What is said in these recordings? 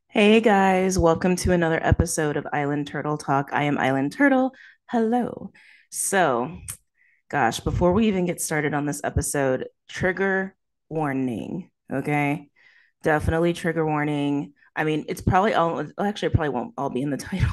Hey guys, welcome to another episode of Island Turtle Talk. I am Island Turtle. Hello. So, gosh, before we even get started on this episode, trigger warning, okay? Definitely trigger warning. I mean, it's probably all, actually, it probably won't all be in the title.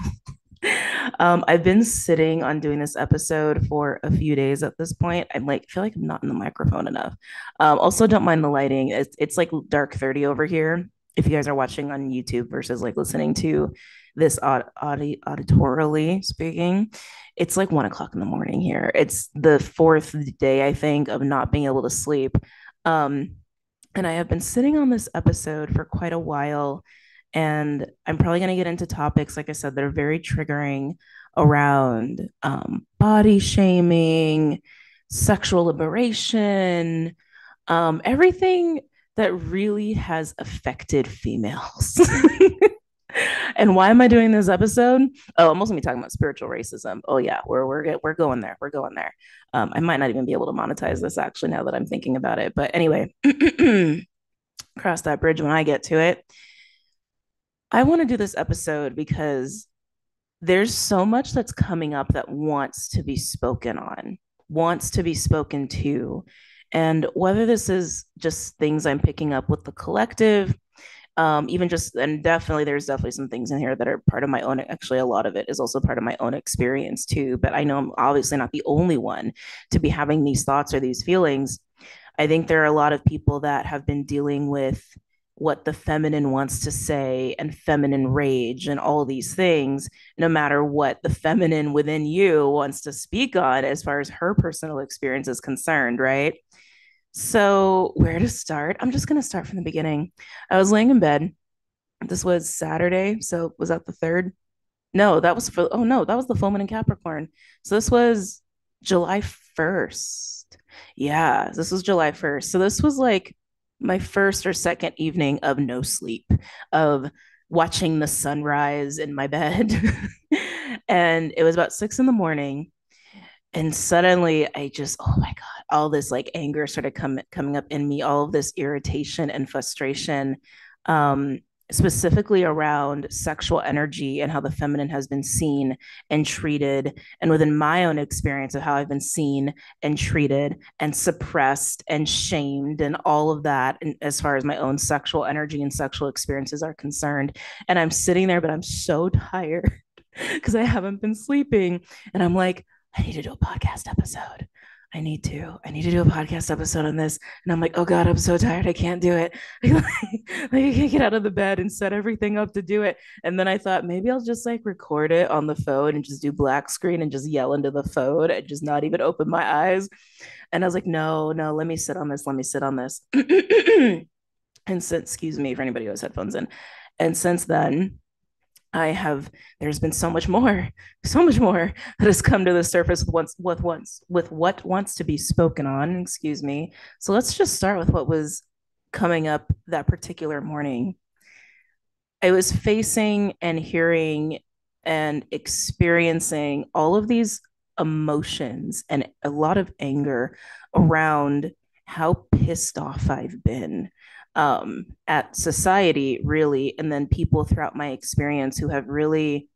I've been sitting on doing this episode for a few days at this point. I'm like, feel like I'm not in the microphone enough. Also, don't mind the lighting. It's like dark 30 over here. If you guys are watching on YouTube versus like listening to this auditorily speaking, it's like 1 o'clock in the morning here. It's the fourth day, I think, of not being able to sleep. Um, and I have been sitting on this episode for quite a while. And I'm probably going to get into topics, like I said, that are very triggering around body shaming, sexual liberation, everything that really has affected females. And why am I doing this episode? Oh, I'm also gonna be talking about spiritual racism. Oh yeah, we're going there. We're going there. I might not even be able to monetize this actually now that I'm thinking about it. But anyway, cross that bridge when I get to it. I want to do this episode because there's so much that's coming up that wants to be spoken on, wants to be spoken to. And whether this is just things I'm picking up with the collective, even just, and definitely, there's definitely some things in here that are part of my own. Actually, a lot of it is also part of my own experience too. But I know I'm obviously not the only one to be having these thoughts or these feelings. I think there are a lot of people that have been dealing with what the feminine wants to say and feminine rage and all these things, no matter what the feminine within you wants to speak on as far as her personal experience is concerned, right? So, where to start? I'm just going to start from the beginning. I was laying in bed. This was Saturday. So, was that the third? No, that was for, oh no, that was the full moon in Capricorn. So, this was July 1st. Yeah, this was July 1st. So, this was like my first or second evening of no sleep, of watching the sunrise in my bed. And it was about 6 in the morning, and suddenly I just, oh my god, all this like anger started coming up in me, all of this irritation and frustration, um specifically around sexual energy and how the feminine has been seen and treated, and within my own experience of how I've been seen and treated and suppressed and shamed and all of that, and as far as my own sexual energy and sexual experiences are concerned. And I'm sitting there, but I'm so tired because I haven't been sleeping, and I'm like, I need to do a podcast episode. I need to do a podcast episode on this. And I'm like, oh God, I'm so tired. I can't do it. like, I can't get out of the bed and set everything up to do it. And then I thought maybe I'll just like record it on the phone and just do black screen and just yell into the phone and just not even open my eyes. And I was like, no, no, let me sit on this. Let me sit on this. And since, excuse me for anybody who has headphones in. And since then, there's been so much more that has come to the surface with what wants to be spoken on, excuse me. So let's just start with what was coming up that particular morning. I was facing and hearing and experiencing all of these emotions and a lot of anger around how pissed off I've been, at society, really, and then people throughout my experience who have really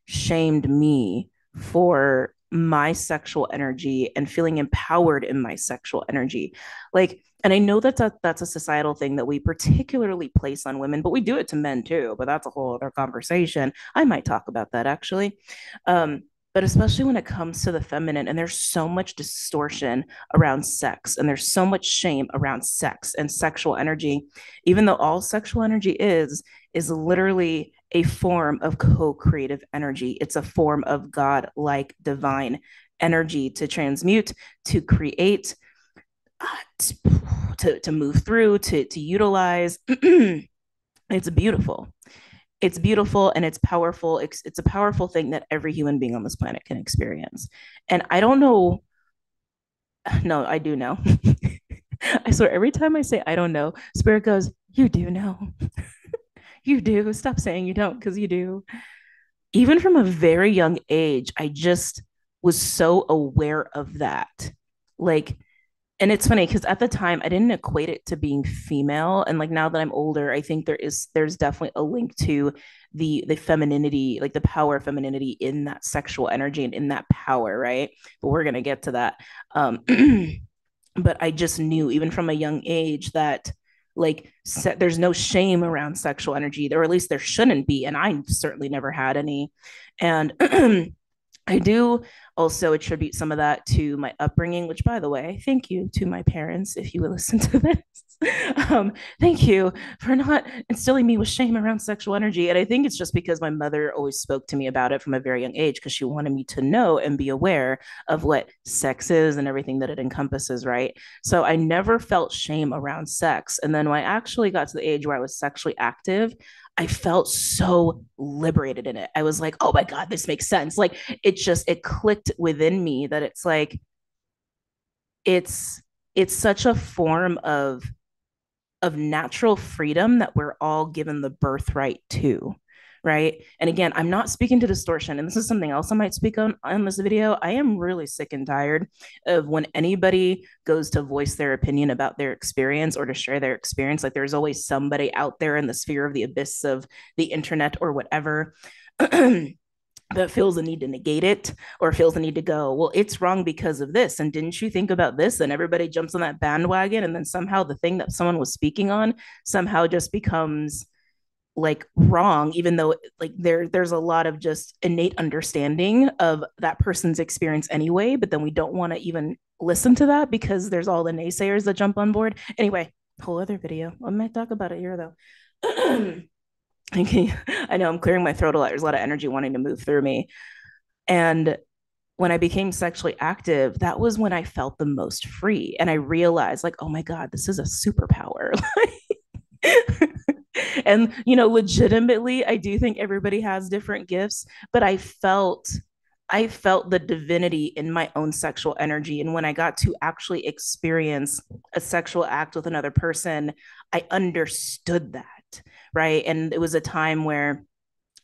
shamed me for my sexual energy and feeling empowered in my sexual energy. Like, and I know that's a societal thing that we particularly place on women, but we do it to men too. But that's a whole other conversation. I might talk about that actually. But especially when it comes to the feminine, and there's so much distortion around sex, and there's so much shame around sex and sexual energy, even though all sexual energy is literally a form of co-creative energy. It's a form of God-like divine energy to transmute, to create, to move through, to utilize. It's beautiful. It's beautiful and it's powerful. It's a powerful thing that every human being on this planet can experience. And I don't know. No, I do know. I swear, every time I say I don't know, Spirit goes, you do know. You do. Stop saying you don't, because you do. Even from a very young age, I just was so aware of that. Like, And it's funny because at the time I didn't equate it to being female, and like now that I'm older, I think there's definitely a link to the femininity, like the power of femininity in that sexual energy and in that power, right? But we're gonna get to that. um but I just knew even from a young age that there's no shame around sexual energy, or at least there shouldn't be, and I certainly never had any. And I do also attribute some of that to my upbringing, which, by the way, thank you to my parents if you would listen to this. Thank you for not instilling me with shame around sexual energy. And I think it's just because my mother always spoke to me about it from a very young age because she wanted me to know and be aware of what sex is and everything that it encompasses, right? So I never felt shame around sex. And then when I actually got to the age where I was sexually active, I felt so liberated in it. I was like, oh my God, this makes sense. Like it clicked within me that it's like it's it's such a form of natural freedom that we're all given the birthright to, right? And again, I'm not speaking to distortion, and this is something else I might speak on this video. I am really sick and tired of when anybody goes to voice their opinion about their experience or to share their experience, like there's always somebody out there in the sphere of the abyss of the internet or whatever that feels the need to negate it or feels the need to go, well, it's wrong because of this. And didn't you think about this? And everybody jumps on that bandwagon. And then somehow the thing that someone was speaking on somehow just becomes like wrong, even though like there's a lot of just innate understanding of that person's experience anyway. But then we don't want to even listen to that because there's all the naysayers that jump on board. Anyway, whole other video. I might talk about it here though. Okay. I know I'm clearing my throat a lot. There's a lot of energy wanting to move through me. And when I became sexually active, that was when I felt the most free. And I realized, like, oh my God, this is a superpower. And, legitimately, I do think everybody has different gifts, but I felt the divinity in my own sexual energy. And when I got to actually experience a sexual act with another person, I understood that, right? And it was a time where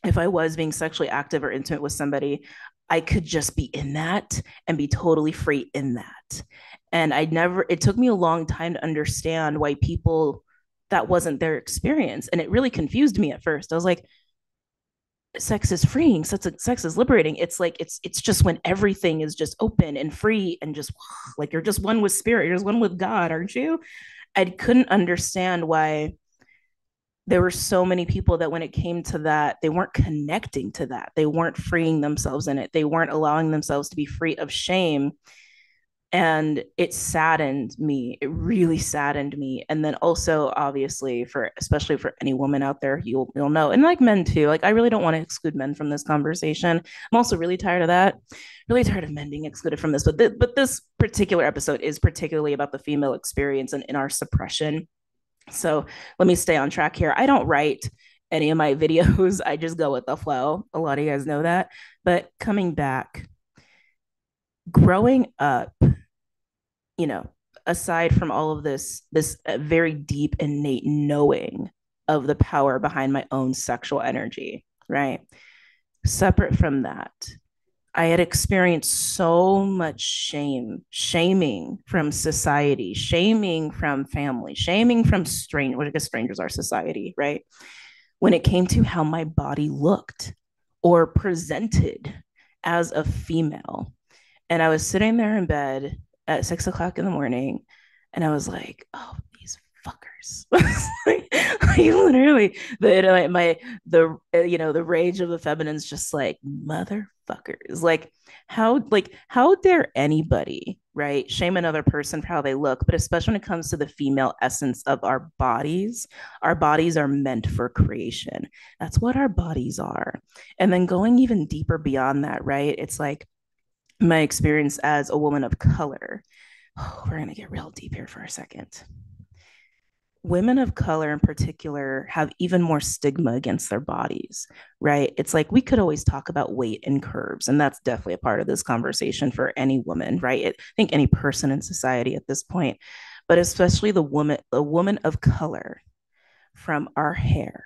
if I was being sexually active or intimate with somebody, I could just be in that and be totally free in that. And it took me a long time to understand why people, that wasn't their experience. And it really confused me at first. I was like, sex is freeing, sex is liberating. It's like it's just when everything is just open and free and just like you're just one with spirit, you're just one with God, aren't you? I couldn't understand why there were so many people that when it came to that, they weren't connecting to that. They weren't freeing themselves in it. They weren't allowing themselves to be free of shame. And it saddened me. It really saddened me. And then also, obviously, especially for any woman out there, you'll know, and like men too. Like I really don't want to exclude men from this conversation. I'm also really tired of that. Really tired of men being excluded from this. But this particular episode is particularly about the female experience and in our suppression. So let me stay on track here. I don't write any of my videos. I just go with the flow. A lot of you guys know that. But coming back, growing up, you know, aside from all of this very deep innate knowing of the power behind my own sexual energy, right? Separate from that, I had experienced so much shaming from society, shaming from family, shaming from well, I guess strangers are society, right? When it came to how my body looked or presented as a female. And I was sitting there in bed at 6 o'clock in the morning, and I was like, oh, these fuckers. like literally the rage of the feminine's just like motherfuckers. How dare anybody, right, shame another person for how they look, but especially when it comes to the female essence of our bodies are meant for creation. That's what our bodies are. And then going even deeper beyond that, right, it's like my experience as a woman of color. Oh, we're going to get real deep here for a second. Women of color in particular have even more stigma against their bodies, right? It's like we could always talk about weight and curves, and that's definitely a part of this conversation for any woman, right? I think any person in society at this point, but especially the woman of color, from our hair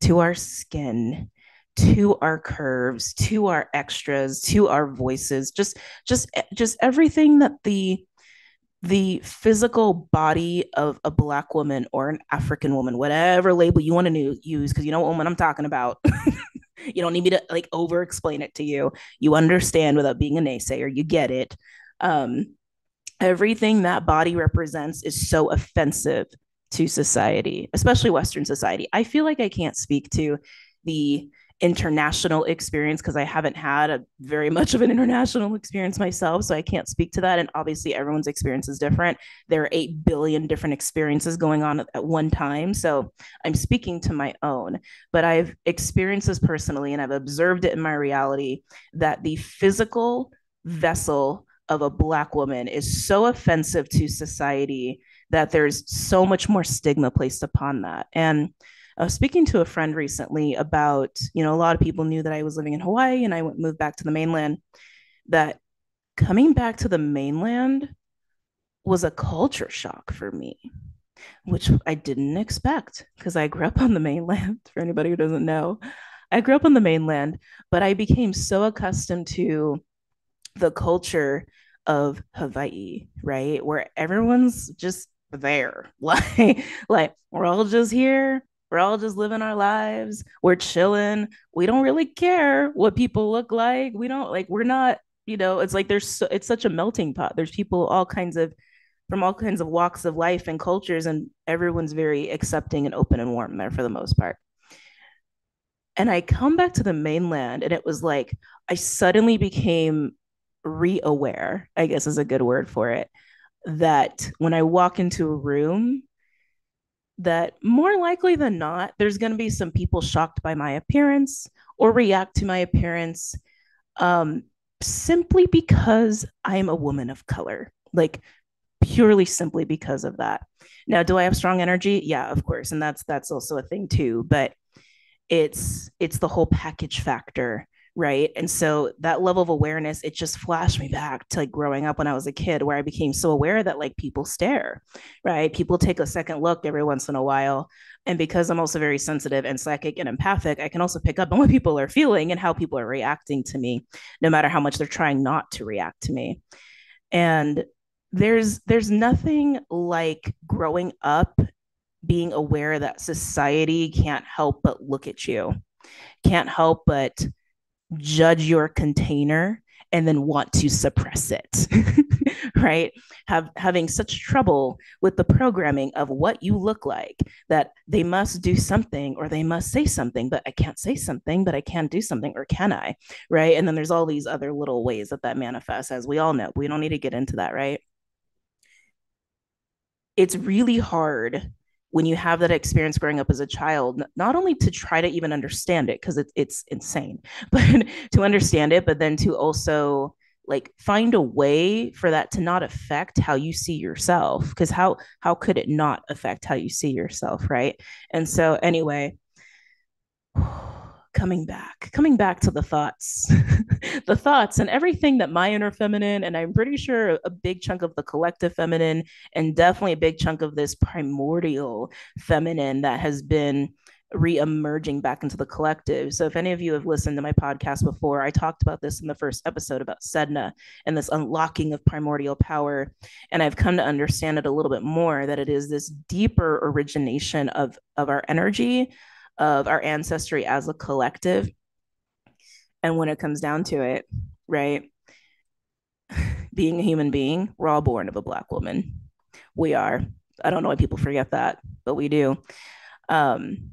to our skin to our curves to our extras to our voices, just everything that the physical body of a Black woman or an African woman, whatever label you want to use, because you know what woman I'm talking about. You don't need me to like over explain it to you. You understand without being a naysayer. You get it. Um, Everything that body represents is so offensive to society, especially Western society. I feel like I can't speak to the international experience because I haven't had a very much of an international experience myself. So I can't speak to that. And obviously, everyone's experience is different. There are 8 billion different experiences going on at one time. So I'm speaking to my own, but I've experienced this personally and I've observed it in my reality that the physical vessel of a Black woman is so offensive to society that there's so much more stigma placed upon that. And I was speaking to a friend recently about, a lot of people knew that I was living in Hawaii and I moved back to the mainland, that coming back to the mainland was a culture shock for me, which I didn't expect because I grew up on the mainland. For anybody who doesn't know, I grew up on the mainland, but I became so accustomed to the culture of Hawaii, right? Where everyone's just there. Like we're all just here. We're all just living our lives. We're chilling. We don't really care what people look like. We don't like, we're not, it's like it's such a melting pot. There's people from all kinds of walks of life and cultures, and everyone's very accepting and open and warm there for the most part. And I come back to the mainland, and it was like I suddenly became re-aware, I guess is a good word for it, that when I walk into a room, that more likely than not, there's going to be some people shocked by my appearance or react to my appearance, um, simply because I'm a woman of color. Like purely simply because of that. Now, do I have strong energy? Yeah, of course, and that's also a thing too. But it's the whole package factor, right? And so that level of awareness, it just flashed me back to like growing up when I was a kid, where I became so aware that like people stare, right? People take a second look every once in a while. And because I'm also very sensitive and psychic and empathic, I can also pick up on what people are feeling and how people are reacting to me, no matter how much they're trying not to react to me. And there's nothing like growing up being aware that society can't help but look at you, can't help but judge your container and then want to suppress it. Right? Having such trouble with the programming of what you look like, that they must do something or they must say something, but I can't say something, but I can do something, or can I? Right? And then there's all these other little ways that manifests, as we all know. We don't need to get into that, right? It's really hard when you have that experience growing up as a child, not only to try to even understand it, because it's insane, but to understand it, but then to also like find a way for that to not affect how you see yourself, because how could it not affect how you see yourself, right? And so anyway, coming back to the thoughts, the thoughts and everything that my inner feminine, and I'm pretty sure a big chunk of the collective feminine, and definitely a big chunk of this primordial feminine that has been re-emerging back into the collective. So if any of you have listened to my podcast before, I talked about this in the first episode about Sedna and this unlocking of primordial power. And I've come to understand it a little bit more, that it is this deeper origination of our energy, of our ancestry as a collective. And when it comes down to it, right, being a human being, we're all born of a Black woman. We are. I don't know why people forget that, but we do. Um,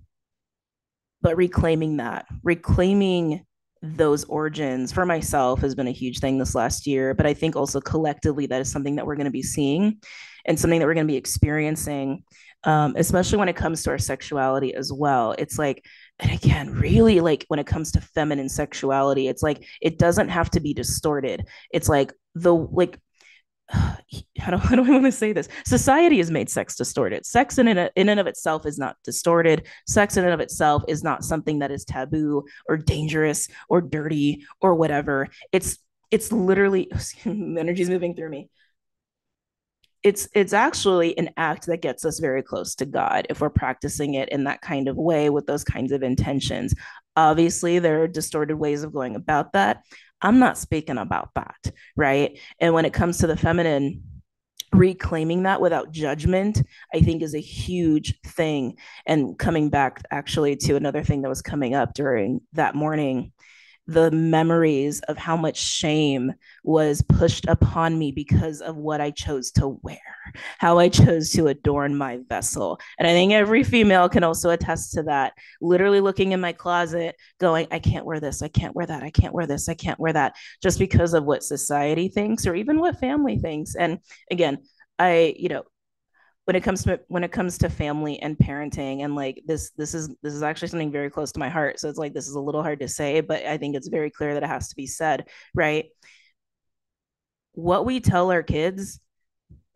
but reclaiming those origins for myself has been a huge thing this last year. But I think also collectively, that is something that we're going to be seeing and something that we're going to be experiencing, especially when it comes to our sexuality as well. It's like, and again, really, like when it comes to feminine sexuality, it's like it doesn't have to be distorted. It's like how do I want to say this? Society has made sex distorted. Sex in and of itself is not distorted. Sex in and of itself is not something that is taboo or dangerous or dirty or whatever. It's literally energy's moving through me. It's actually an act that gets us very close to God if we're practicing it in that kind of way with those kinds of intentions. Obviously, there are distorted ways of going about that. I'm not speaking about that, right? And when it comes to the feminine, reclaiming that without judgment, I think is a huge thing. And coming back actually to another thing that was coming up during that morning, the memories of how much shame was pushed upon me because of what I chose to wear, how I chose to adorn my vessel. And I think every female can also attest to that. Literally looking in my closet, going, I can't wear this, I can't wear that, I can't wear this, I can't wear that, just because of what society thinks or even what family thinks. And again, when it comes to family and parenting, and like this is actually something very close to my heart, so it's like this is a little hard to say, but I think it's very clear that it has to be said, right? What we tell our kids,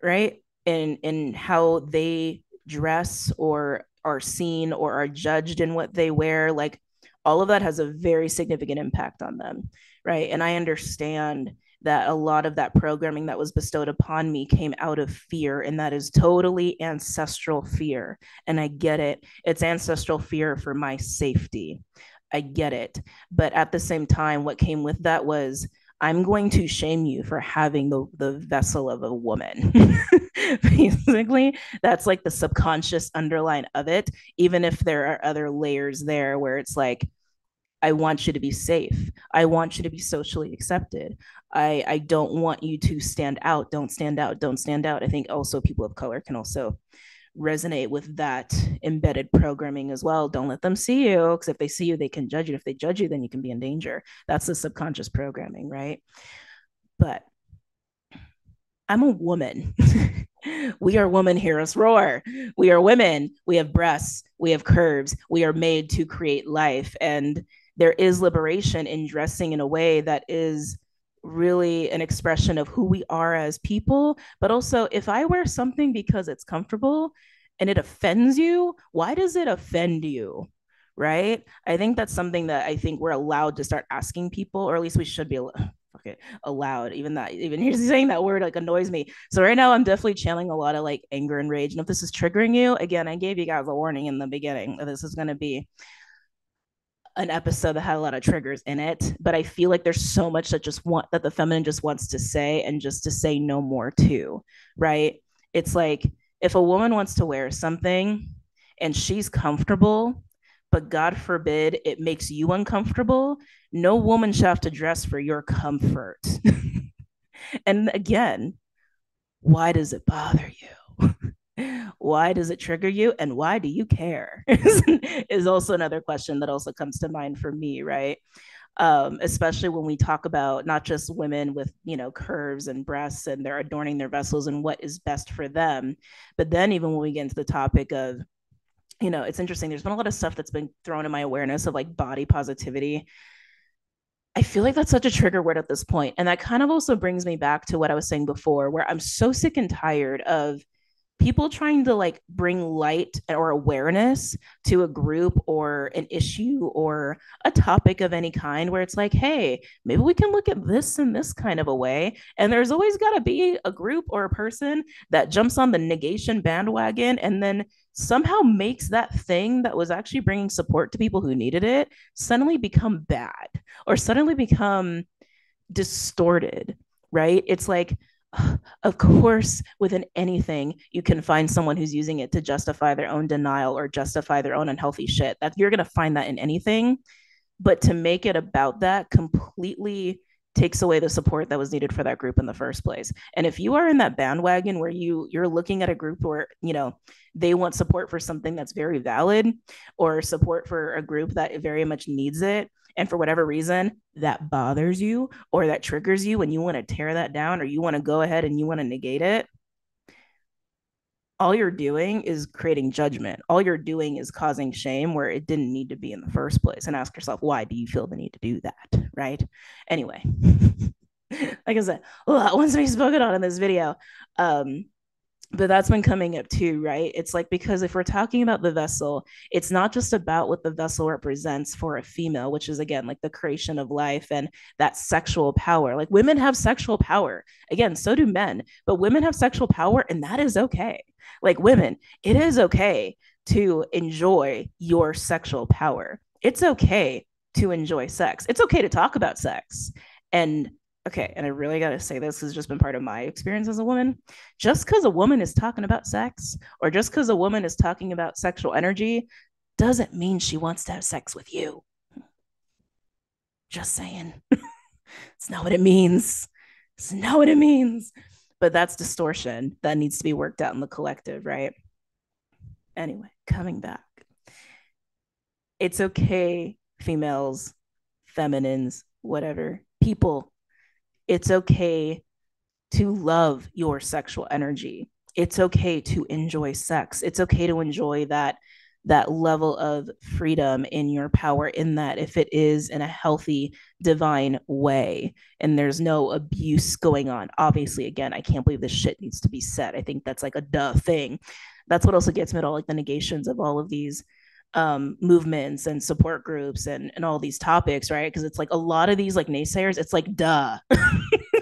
right, and how they dress or are seen or are judged in what they wear, like all of that has a very significant impact on them, right? And I understand that a lot of that programming that was bestowed upon me came out of fear, and that is totally ancestral fear. And I get it. It's ancestral fear for my safety. I get it. But at the same time, what came with that was, I'm going to shame you for having the vessel of a woman. Basically, that's like the subconscious underline of it, even if there are other layers there where it's like, I want you to be safe. I want you to be socially accepted. I don't want you to stand out. Don't stand out. Don't stand out. I think also people of color can also resonate with that embedded programming as well. Don't let them see you, because if they see you, they can judge you. If they judge you, then you can be in danger. That's the subconscious programming, right? But I'm a woman. We are women, hear us roar. We are women. We have breasts. We have curves. We are made to create life. And there is liberation in dressing in a way that is really an expression of who we are as people. But also, if I wear something because it's comfortable and it offends you, why does it offend you? Right? I think that's something that I think we're allowed to start asking people, or at least we should be okay, allowed. Even that, even here's saying that word like annoys me. So right now I'm definitely channeling a lot of like anger and rage. And if this is triggering you, again, I gave you guys a warning in the beginning. This is going to be an episode that had a lot of triggers in it, but I feel like there's so much that just want that the feminine just wants to say, and just to say no more too, right? It's like, if a woman wants to wear something and she's comfortable, but God forbid it makes you uncomfortable, no woman should have to dress for your comfort. And again, why does it bother you? Why does it trigger you, and why do you care? Is also another question that also comes to mind for me, right? Especially when we talk about not just women with, curves and breasts, and they're adorning their vessels and what is best for them, but then even when we get into the topic of, it's interesting, there's been a lot of stuff that's been thrown in my awareness of like body positivity. I feel like that's such a trigger word at this point. And that kind of also brings me back to what I was saying before, where I'm so sick and tired of people trying to like bring light or awareness to a group or an issue or a topic of any kind, where it's like, hey, maybe we can look at this in this kind of a way. And there's always got to be a group or a person that jumps on the negation bandwagon and then somehow makes that thing that was actually bringing support to people who needed it suddenly become bad or suddenly become distorted, right? It's like, of course, within anything, you can find someone who's using it to justify their own denial or justify their own unhealthy shit. That you're gonna find that in anything, but to make it about that completely takes away the support that was needed for that group in the first place. And if you are in that bandwagon where you're looking at a group where, they want support for something that's very valid, or support for a group that very much needs it, and for whatever reason that bothers you or that triggers you and you want to tear that down, or you want to go ahead and you want to negate it, all you're doing is creating judgment. All you're doing is causing shame where it didn't need to be in the first place. And ask yourself, why do you feel the need to do that? Right? Anyway, like I said, a lot wants to be spoken on in this video. But that's been coming up too, right? It's like, because if we're talking about the vessel, it's not just about what the vessel represents for a female, which is again like the creation of life and that sexual power. Like, women have sexual power. Again, so do men, but women have sexual power, and that is okay. Like, women, it is okay to enjoy your sexual power. It's okay to enjoy sex. It's okay to talk about sex. And okay, and I really got to say this has just been part of my experience as a woman. Just because a woman is talking about sex, or just because a woman is talking about sexual energy, doesn't mean she wants to have sex with you. Just saying. It's not what it means. It's not what it means. But that's distortion that needs to be worked out in the collective, right? Anyway, coming back. It's okay, females, feminines, whatever, people. It's okay to love your sexual energy. It's okay to enjoy sex. It's okay to enjoy that level of freedom in your power, in that if it is in a healthy divine way and there's no abuse going on. Obviously, again, I can't believe this shit needs to be said. I think that's like a duh thing. That's what also gets me at all like the negations of all of these movements and support groups and all these topics, right? Because it's like a lot of these like naysayers, it's like duh.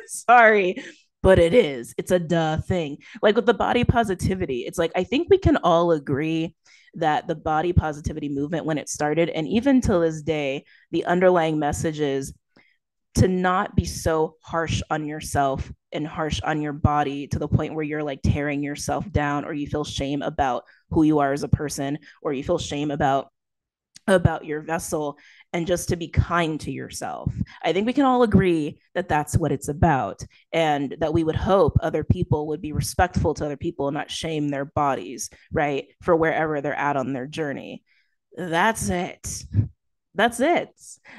Sorry, but it is. It's a duh thing. Like with the body positivity, it's like I think we can all agree that the body positivity movement, when it started, and even till this day, the underlying message is to not be so harsh on yourself and harsh on your body to the point where you're like tearing yourself down, or you feel shame about who you are as a person, or you feel shame about your vessel, and just to be kind to yourself. I think we can all agree that that's what it's about, and that we would hope other people would be respectful to other people and not shame their bodies, right? For wherever they're at on their journey. That's it. That's it.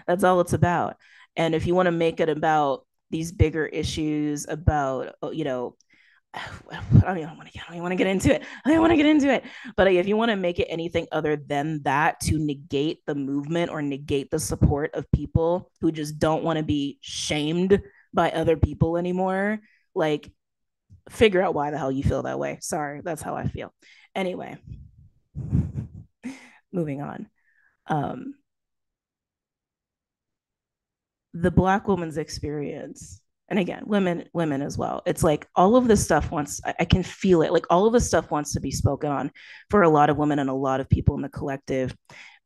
That's all it's about. And if you want to make it about these bigger issues about, I don't even want to get into it. I don't want to get into it. But if you want to make it anything other than that to negate the movement or negate the support of people who just don't want to be shamed by other people anymore, like figure out why the hell you feel that way. Sorry, that's how I feel. Anyway, moving on. Um, the Black woman's experience, and again, women as well, it's like all of this stuff wants, I can feel it, like all of this stuff wants to be spoken on for a lot of women and a lot of people in the collective.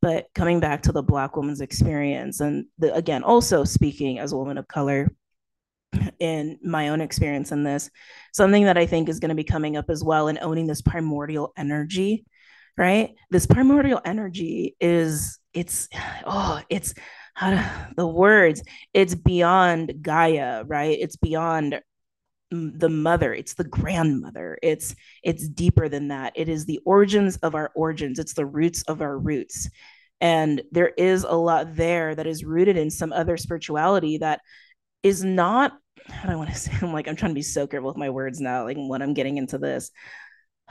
But coming back to the Black woman's experience, and again, also speaking as a woman of color in my own experience in this, something that I think is going to be coming up as well, and owning this primordial energy, right? This primordial energy is, it's how to, the words, it's beyond Gaia, right? It's beyond the mother, it's the grandmother, it's deeper than that. It is the origins of our origins, it's the roots of our roots. And there is a lot there that is rooted in some other spirituality that is not, how do I want to say, I'm trying to be so careful with my words now, like when I'm getting into this,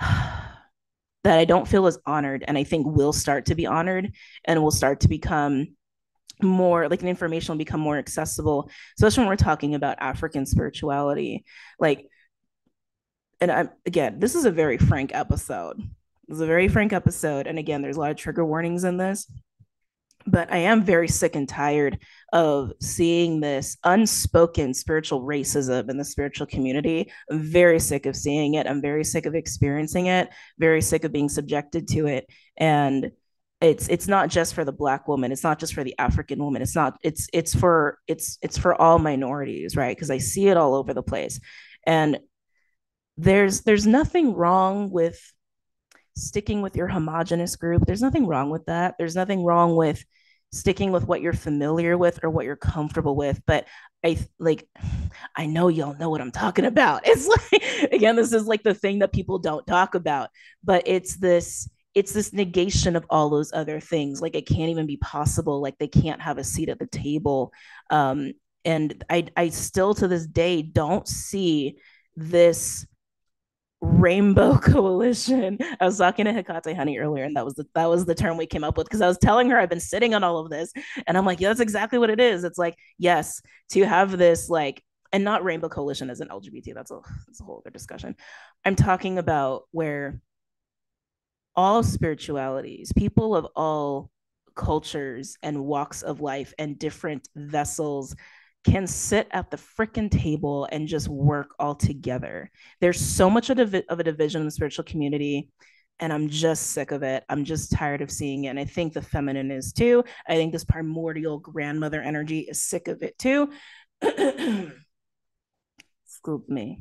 that I don't feel is honored, and I think will start to be honored, and will start to become more like an information will become more accessible, especially when we're talking about African spirituality. Like, and I'm, again, this is a very frank episode. This is a very frank episode. And again, there's a lot of trigger warnings in this, but I am very sick and tired of seeing this unspoken spiritual racism in the spiritual community. I'm very sick of seeing it. I'm very sick of experiencing it, very sick of being subjected to it. And it's not just for the Black woman, it's not just for the African woman, it's not, it's for all minorities, right? Because I see it all over the place. And there's nothing wrong with sticking with your homogenous group. There's nothing wrong with that. There's nothing wrong with sticking with what you're familiar with or what you're comfortable with. But I know y'all know what I'm talking about. It's like, again, this is like the thing that people don't talk about, but it's this negation of all those other things. Like it can't even be possible. Like they can't have a seat at the table. And I still to this day don't see this rainbow coalition. I was talking to Hecate Honey earlier, and that was the term we came up with, because I was telling her I've been sitting on all of this, and I'm like, yeah, that's exactly what it is. It's like, yes, to have this like, and not rainbow coalition as an LGBT. That's a whole other discussion. I'm talking about where all spiritualities, people of all cultures and walks of life and different vessels can sit at the freaking table and just work all together. There's so much of a division in the spiritual community, and I'm just sick of it. I'm just tired of seeing it. And I think the feminine is too. I think this primordial grandmother energy is sick of it too. excuse me.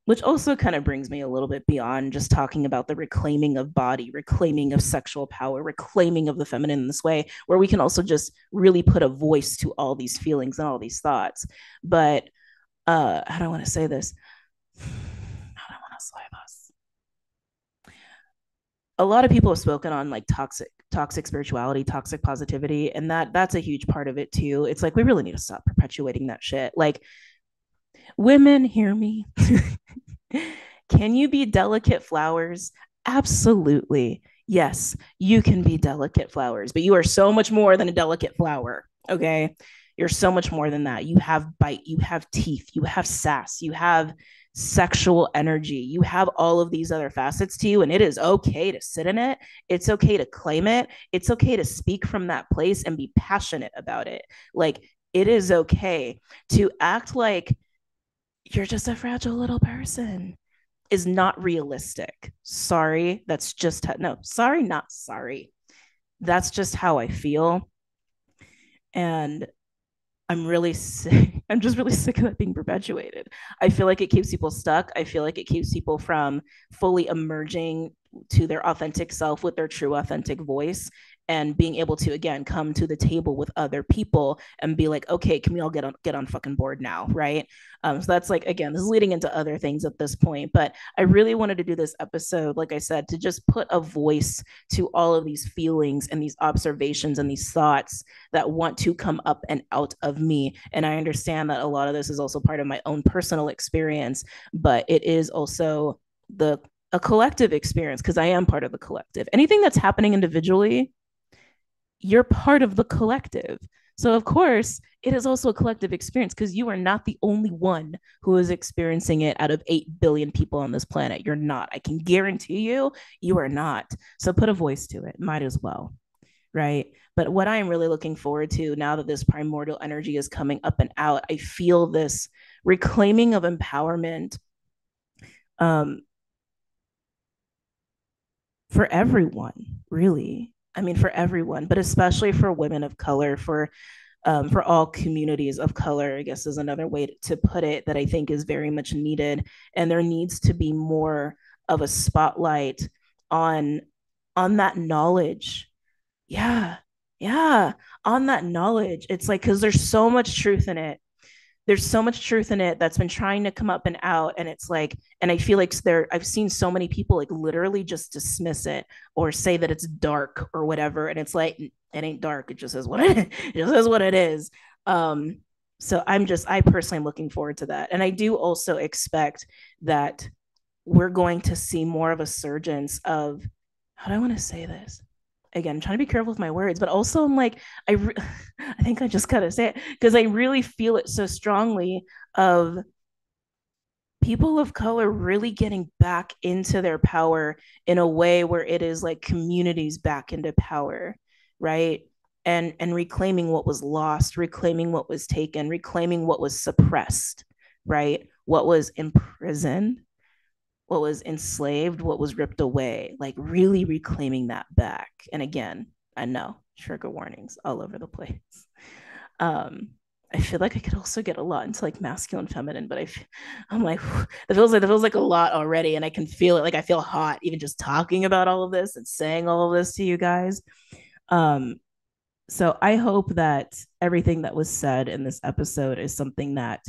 Which also kind of brings me a little bit beyond just talking about the reclaiming of body, reclaiming of sexual power, reclaiming of the feminine in this way, where we can also just really put a voice to all these feelings and all these thoughts. But how do I want to say this? How do I want to say this? A lot of people have spoken on like toxic spirituality, toxic positivity, and that's a huge part of it too. It's like we really need to stop perpetuating that shit. Like, women, hear me. Can you be delicate flowers? Absolutely. Yes, you can be delicate flowers, but you are so much more than a delicate flower. Okay. You're so much more than that. You have bite, you have teeth, you have sass, you have sexual energy, you have all of these other facets to you, and it is okay to sit in it. It's okay to claim it. It's okay to speak from that place and be passionate about it. Like, it is okay to act like you're just a fragile little person is not realistic. Sorry, that's just no, sorry, not sorry. That's just how I feel. And I'm really sick. I'm just really sick of that being perpetuated. I feel like it keeps people stuck. I feel like it keeps people from fully emerging to their authentic self with their true authentic voice and being able to again come to the table with other people and be like, okay, can we all get on fucking board now, right? So that's like, again, this is leading into other things at this point, but I really wanted to do this episode, like I said, to just put a voice to all of these feelings and these observations and these thoughts that want to come up and out of me. And I understand that a lot of this is also part of my own personal experience, but it is also the a collective experience because I am part of the collective. Anything that's happening individually, you're part of the collective. So, of course, it is also a collective experience because you are not the only one who is experiencing it out of 8 billion people on this planet. You're not. I can guarantee you, you are not. So, put a voice to it. Might as well. Right. But what I'm really looking forward to now that this primordial energy is coming up and out, I feel this reclaiming of empowerment um, for everyone, really. I mean, for everyone, but especially for women of color, for all communities of color, I guess is another way to put it that I think is very much needed. And there needs to be more of a spotlight on on that knowledge. Yeah. Yeah. On that knowledge. It's like, because there's so much truth in it. There's so much truth in it that's been trying to come up and out. And it's like, and I feel like I've seen so many people like literally just dismiss it or say that it's dark or whatever. And it's like, it ain't dark. It just is what it just is what it is. Um, so I personally am looking forward to that. And I do also expect that we're going to see more of a surgence of, how do I want to say this? Again, I'm trying to be careful with my words, but also I'm like, I think I just gotta say it because I really feel it so strongly of people of color really getting back into their power in a way where it is like communities back into power, right? And reclaiming what was lost, reclaiming what was taken, reclaiming what was suppressed, right? What was imprisoned, what was enslaved, what was ripped away, like really reclaiming that back. And again, I know trigger warnings all over the place. Um, I feel like I could also get a lot into like masculine, feminine, but I'm like, it feels like a lot already, and I can feel it. Like I feel hot even just talking about all of this and saying all of this to you guys. Um, so I hope that everything that was said in this episode is something that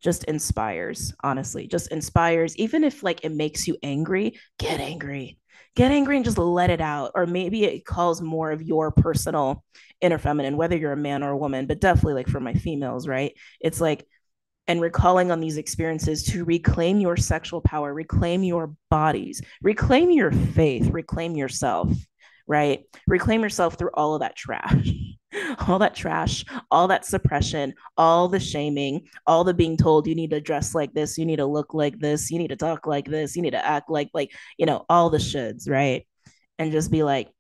just inspires, honestly, just inspires. Even if like it makes you angry, get angry and just let it out. Or maybe it calls more of your personal inner feminine, whether you're a man or a woman, but definitely like for my females, right? It's like, and recalling on these experiences to reclaim your sexual power, reclaim your bodies, reclaim your faith, reclaim yourself, right? Reclaim yourself through all of that trash, all that trash, all that suppression, all the shaming, all the being told you need to dress like this, you need to look like this, you need to talk like this, you need to act like, all the shoulds, right? And just be like,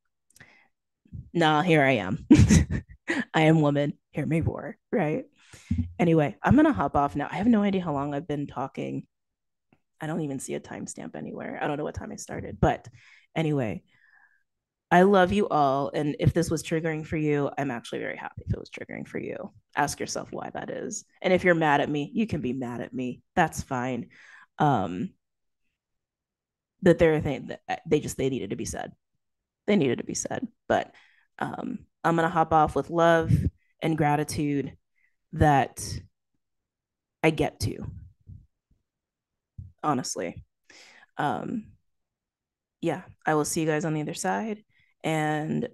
nah, here I am. I am woman, hear me roar, right? Anyway, I'm gonna hop off now. I have no idea how long I've been talking. I don't even see a timestamp anywhere. I don't know what time I started, but anyway, I love you all. And if this was triggering for you, I'm actually very happy if it was triggering for you. Ask yourself why that is. And if you're mad at me, you can be mad at me. That's fine. Um, but there are things that they needed to be said. They needed to be said. But I'm gonna hop off with love and gratitude that I get to, honestly. Um, yeah, I will see you guys on the other side and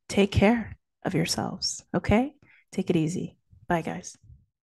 take care of yourselves. Okay. Take it easy. Bye, guys.